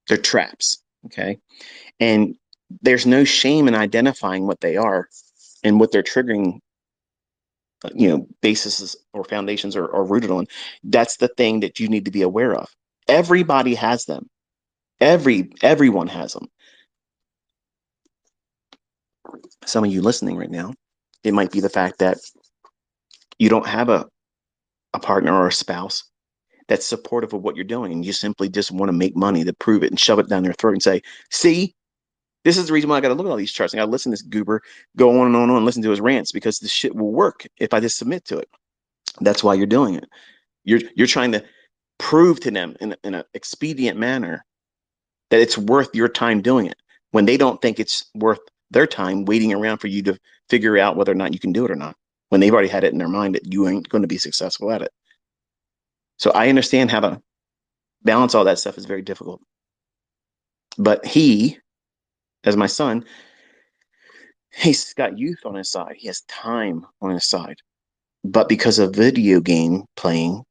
They're traps. Okay. And there's no shame in identifying what they are and what they're triggering, bases or foundations are rooted on. That's the thing that you need to be aware of. Everybody has them. Everyone has them. Some of you listening right now, it might be the fact that you don't have a partner or a spouse that's supportive of what you're doing, and you simply just want to make money to prove it and shove it down their throat and say, see, this is the reason why I got to look at all these charts. I got to listen to this goober go on and on and on and listen to his rants because this shit will work if I just submit to it. That's why you're doing it. You're trying to prove to them in an expedient manner that it's worth your time doing it when they don't think it's worth their time waiting around for you to figure out whether or not you can do it or not, when they've already had it in their mind that you ain't going to be successful at it. So I understand how to balance all that stuff is very difficult. But he, as my son, he's got youth on his side. He has time on his side. But because of video game playing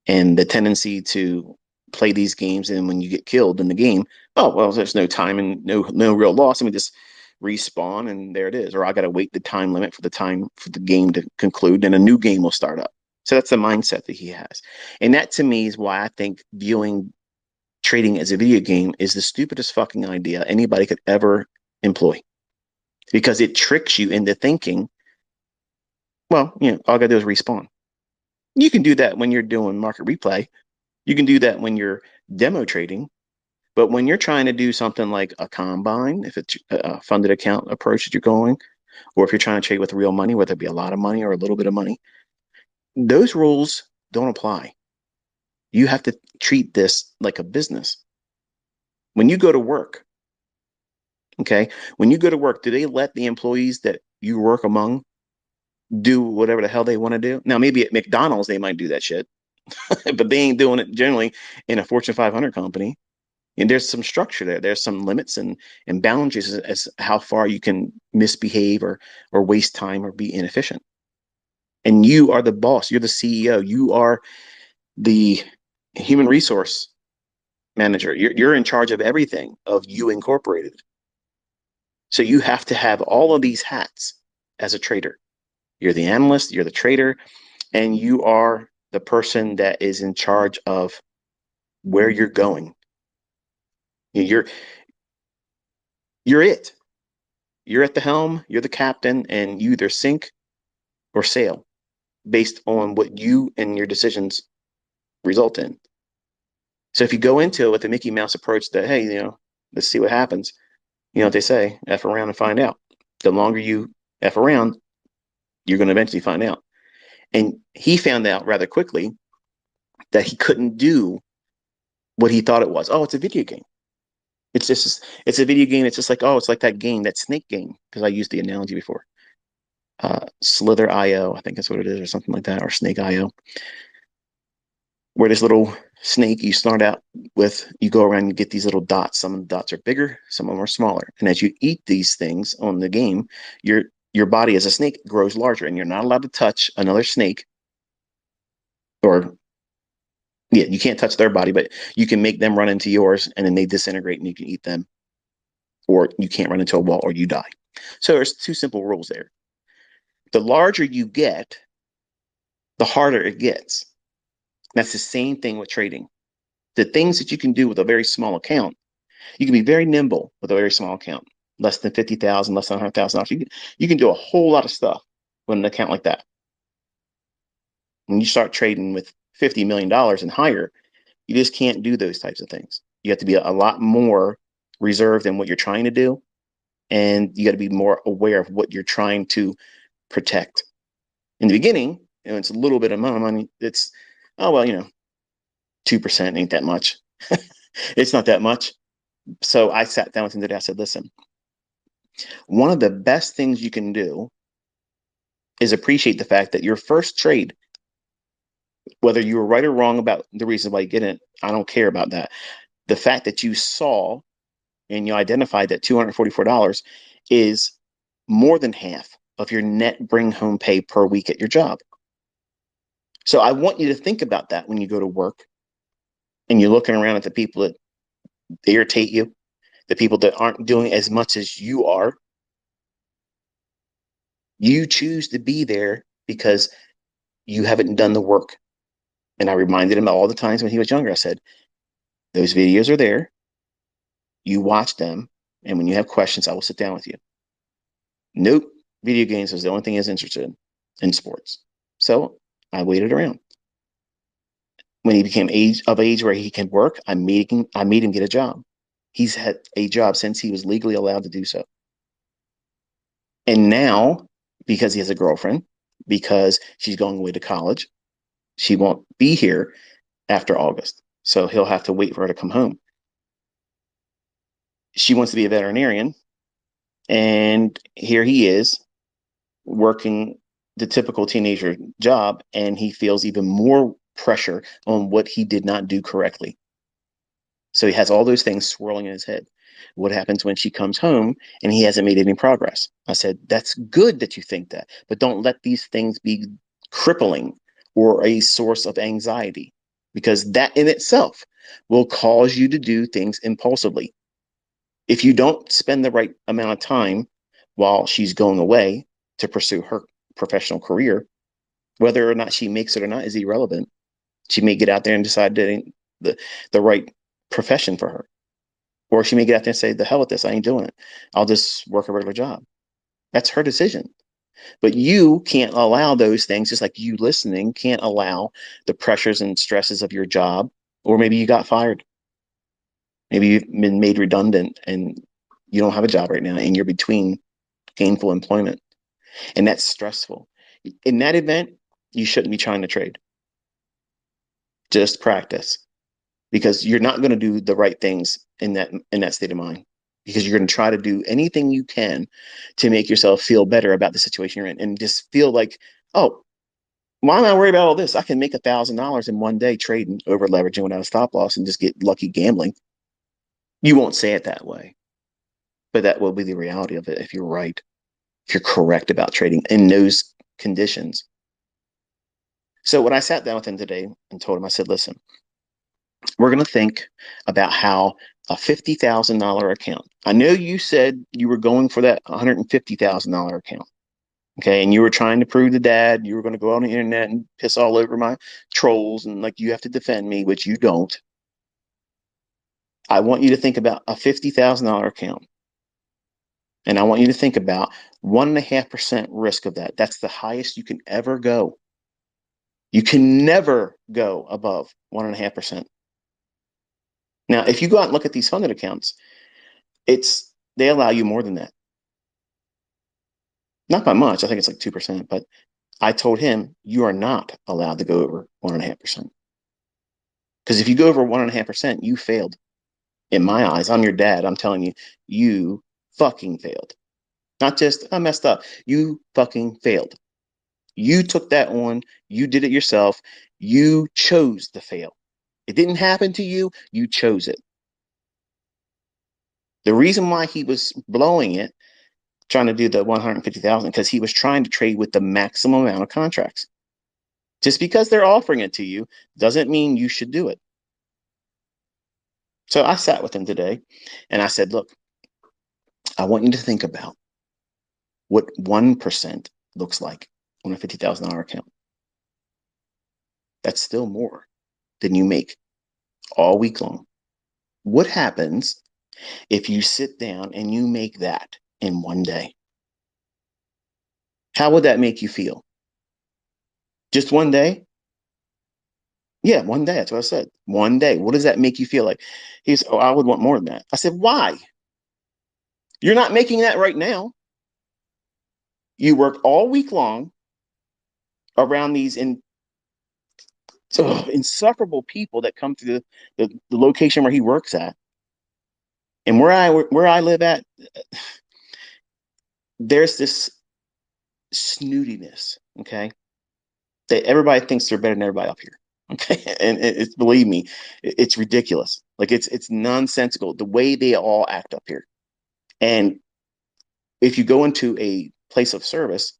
and the tendency to play these games, and when you get killed in the game, oh well, there's no time and no real loss. I mean, just respawn and there it is. Or I got to wait the time limit for the game to conclude, and a new game will start up. So that's the mindset that he has, and that to me is why I think viewing trading as a video game is the stupidest fucking idea anybody could ever employ, because it tricks you into thinking, well, all I got to do is respawn. You can do that when you're doing market replay. You can do that when you're demo trading. But when you're trying to do something like a combine, if it's a funded account approach that you're going, or if you're trying to trade with real money, whether it be a lot of money or a little bit of money, those rules don't apply. You have to treat this like a business. When you go to work, okay, when you go to work, do they let the employees that you work among do whatever the hell they want to do? Now, maybe at McDonald's, they might do that shit, but they ain't doing it generally in a Fortune 500 company. And there's some structure there. There's some limits and boundaries as how far you can misbehave or waste time or be inefficient. And you are the boss. You're the CEO. You are the human resource manager. You're in charge of everything of you incorporated. So you have to have all of these hats as a trader. You're the analyst, you're the trader, and you are the person that is in charge of where you're going. You're you're it. You're at the helm, you're the captain, and you either sink or sail based on what you and your decisions result in. So if you go into it with the Mickey Mouse approach that, hey, let's see what happens, you know what they say, F around and find out. The longer you F around, you're going to eventually find out. And he found out rather quickly that he couldn't do what he thought it was. Oh, it's a video game. It's a video game. It's just like, oh, it's like that game, that snake game, because I used the analogy before. Slither IO, I think that's what it is, or something like that, or Snake IO, where this little snake you start out with, you go around and you get these little dots. Some of the dots are bigger, some of them are smaller. And as you eat these things on the game, your body as a snake grows larger, and you're not allowed to touch another snake, or yeah, you can't touch their body, but you can make them run into yours and then they disintegrate and you can eat them, or you can't run into a wall or you die. So there's two simple rules there. The larger you get, the harder it gets. That's the same thing with trading. The things that you can do with a very small account, you can be very nimble with a very small account, less than 50,000, less than $100,000. You can do a whole lot of stuff with an account like that. When you start trading with $50 million and higher, you just can't do those types of things. You have to be a lot more reserved in what you're trying to do, and you got to be more aware of what you're trying to protect. In the beginning, it's a little bit of money. It's, oh well, 2% ain't that much. It's not that much. So I sat down with him today. I said, listen, one of the best things you can do is appreciate the fact that your first trade, whether you were right or wrong about the reason why you get it, I don't care about that. The fact that you saw and you identified that $244 is more than half of your net bring home pay per week at your job. So I want you to think about that when you go to work and you're looking around at the people that irritate you, the people that aren't doing as much as you are. You choose to be there because you haven't done the work. And I reminded him all the times when he was younger. I said, those videos are there. You watch them. And when you have questions, I will sit down with you. Nope. Video games was the only thing he was interested in sports. So I waited around. When he became age where he can work, I made him get a job. He's had a job since he was legally allowed to do so. And now, because he has a girlfriend, because she's going away to college, she won't be here after August. So he'll have to wait for her to come home. She wants to be a veterinarian. And here he is working the typical teenager job. And he feels even more pressure on what he did not do correctly. So he has all those things swirling in his head. What happens when she comes home and he hasn't made any progress? I said, that's good that you think that, but don't let these things be crippling or a source of anxiety, because that in itself will cause you to do things impulsively. If you don't spend the right amount of time while she's going away to pursue her professional career, whether or not she makes it or not is irrelevant. She may get out there and decide that ain't the right profession for her. Or she may get out there and say, the hell with this, I ain't doing it. I'll just work a regular job. That's her decision. But you can't allow those things, just like you listening can't allow the pressures and stresses of your job. Or maybe you got fired. Maybe you've been made redundant and you don't have a job right now and you're between gainful employment. And that's stressful. In that event, you shouldn't be trying to trade. Just practice, because you're not going to do the right things in that state of mind, because you're going to try to do anything you can to make yourself feel better about the situation you're in and just feel like, oh, why am I worried about all this? I can make $1,000 in one day trading, over leveraging without a stop loss, and just get lucky gambling. You won't say it that way, but that will be the reality of it if you're right, if you're correct about trading in those conditions. So when I sat down with him today and told him, I said, listen, we're going to think about how a $50,000 account. I know you said you were going for that $150,000 account. Okay. And you were trying to prove to dad you were going to go on the internet and piss all over my trolls and like you have to defend me, which you don't. I want you to think about a $50,000 account. And I want you to think about 1.5% risk of that. That's the highest you can ever go. You can never go above 1.5%. Now, if you go out and look at these funded accounts, they allow you more than that. Not by much. I think it's like 2%, but I told him you are not allowed to go over 1.5%. Because if you go over 1.5%, you failed. In my eyes, I'm your dad. I'm telling you, you fucking failed. Not just I messed up. You fucking failed. You took that on. You did it yourself. You chose to fail. It didn't happen to you. You chose it. The reason why he was blowing it, trying to do the 150,000, because he was trying to trade with the maximum amount of contracts. Just because they're offering it to you doesn't mean you should do it. So I sat with him today and I said, look, I want you to think about what 1% looks like on a $50,000 account. That's still more than you make all week long. What happens if you sit down and you make that in one day? How would that make you feel? Just one day? Yeah, one day. That's what I said. One day. What does that make you feel like? He's, oh, I would want more than that. I said, why? You're not making that right now. You work all week long around these insufferable people that come to the location where he works at. And where I live at, there's this snootiness, okay? That everybody thinks they're better than everybody up here. Okay. And it's believe me, it's ridiculous. Like it's nonsensical the way they all act up here. And if you go into a place of service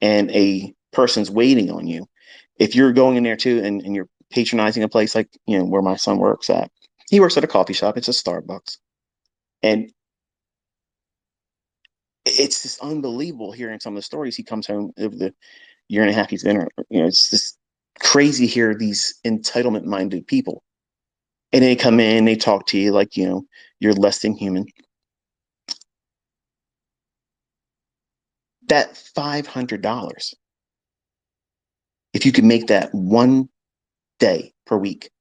and a person's waiting on you, if you're going in there too and you're patronizing a place like, where my son works at, He works at a coffee shop. It's a Starbucks. And it's just unbelievable hearing some of the stories. He comes home over the year and a half he's been, it's just crazy to hear these entitlement minded people. And they come in, they talk to you like, you're less than human. That $500, if you could make that one day per week,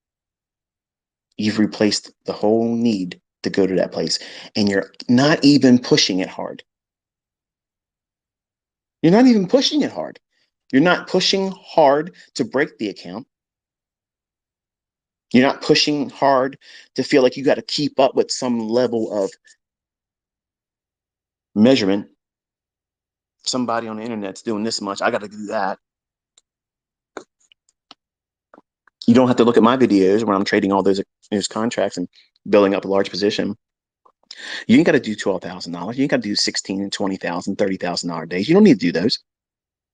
you've replaced the whole need to go to that place. And you're not even pushing it hard. You're not even pushing it hard. You're not pushing hard to break the account. You're not pushing hard to feel like you got to keep up with some level of measurement. Somebody on the internet's doing this much. I got to do that. You don't have to look at my videos where I'm trading all those contracts and building up a large position. You ain't got to do $12,000. You ain't got to do 16 and 20,000, $30,000 days. You don't need to do those.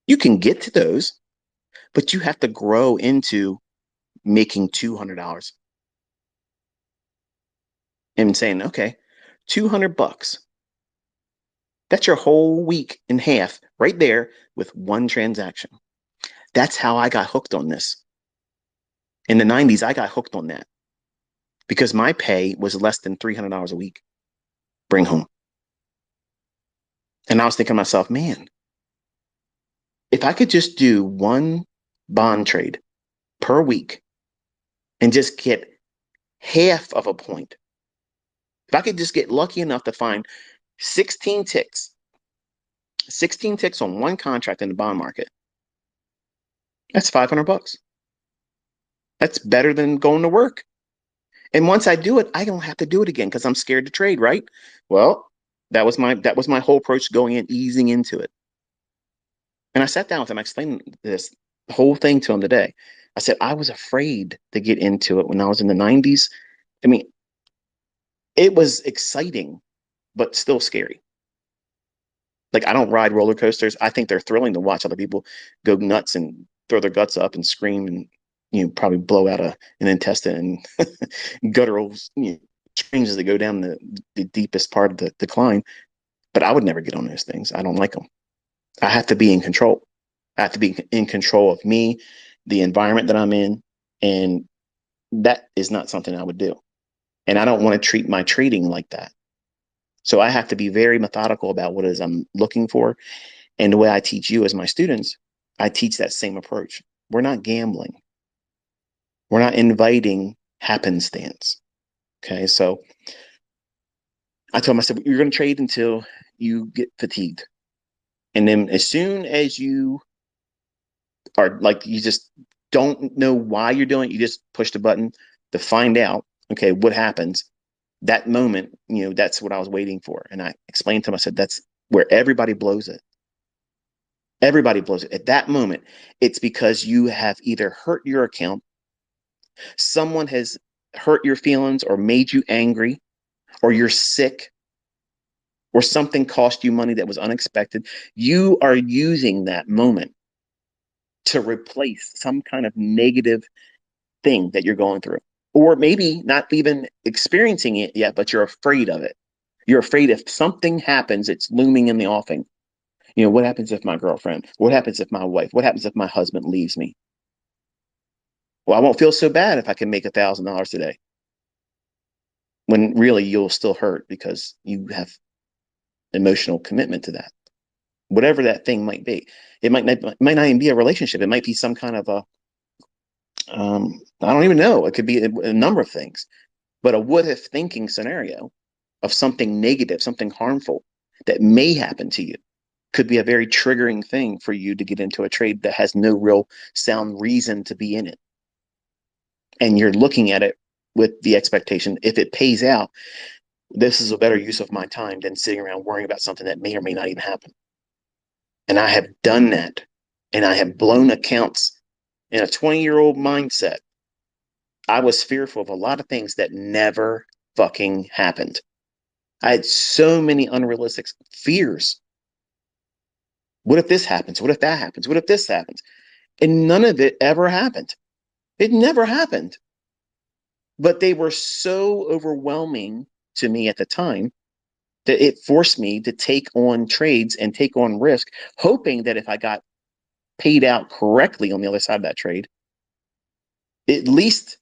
You can get to those, but you have to grow into making $200 and saying, okay, $200. That's your whole week in half right there with one transaction. That's how I got hooked on this. In the 90s, I got hooked on that because my pay was less than $300 a week. Bring home. And I was thinking to myself, man, if I could just do one bond trade per week and just get half of a point, if I could just get lucky enough to find 16 ticks, 16 ticks on one contract in the bond market, that's $500. That's better than going to work. And once I do it, I don't have to do it again because I'm scared to trade, right? Well, that was my whole approach going in, easing into it. And I sat down with him, I explained this whole thing to him today. I said, I was afraid to get into it when I was in the 90s. I mean, it was exciting, but still scary. Like, I don't ride roller coasters. I think they're thrilling to watch other people go nuts and throw their guts up and scream and, probably blow out an intestine and guttural, screams as they go down the deepest part of the decline. But I would never get on those things. I don't like them. I have to be in control. I have to be in control of me, the environment that I'm in, and that is not something I would do. And I don't want to treat my trading like that. So I have to be very methodical about what it is I'm looking for. And the way I teach you as my students, I teach that same approach. We're not gambling. We're not inviting happenstance. Okay. So I told him, I said, you're going to trade until you get fatigued. And then as soon as you are like, you just don't know why you're doing it, you just push the button to find out, okay, what happens. That moment, that's what I was waiting for. And I explained to him, I said, that's where everybody blows it. Everybody blows it. At that moment, it's because you have either hurt your account, someone has hurt your feelings or made you angry, or you're sick, or something cost you money that was unexpected. You are using that moment to replace some kind of negative thing that you're going through. Or maybe not even experiencing it yet, but you're afraid of it. You're afraid if something happens, it's looming in the offing. What happens if my girlfriend? What happens if my wife? What happens if my husband leaves me? Well, I won't feel so bad if I can make $1,000 today. When really you'll still hurt because you have emotional commitment to that. Whatever that thing might be. It might not even be a relationship. It might be some kind of I don't even know. It could be a number of things. But a what if thinking scenario of something negative, something harmful that may happen to you could be a very triggering thing for you to get into a trade that has no real sound reason to be in it. And you're looking at it with the expectation, if it pays out, this is a better use of my time than sitting around worrying about something that may or may not even happen. And I have done that. And I have blown accounts in a 20-year-old mindset. I was fearful of a lot of things that never fucking happened. I had so many unrealistic fears. What if this happens? What if that happens? What if this happens? And none of it ever happened. It never happened. But they were so overwhelming to me at the time that it forced me to take on trades and take on risk, hoping that if I got paid out correctly on the other side of that trade, at least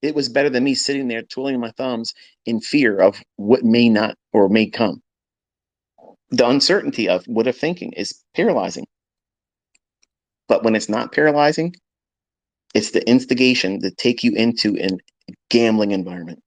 it was better than me sitting there twiddling my thumbs in fear of what may not or may come. The uncertainty of what if thinking is paralyzing. But when it's not paralyzing, it's the instigation to take you into a gambling environment.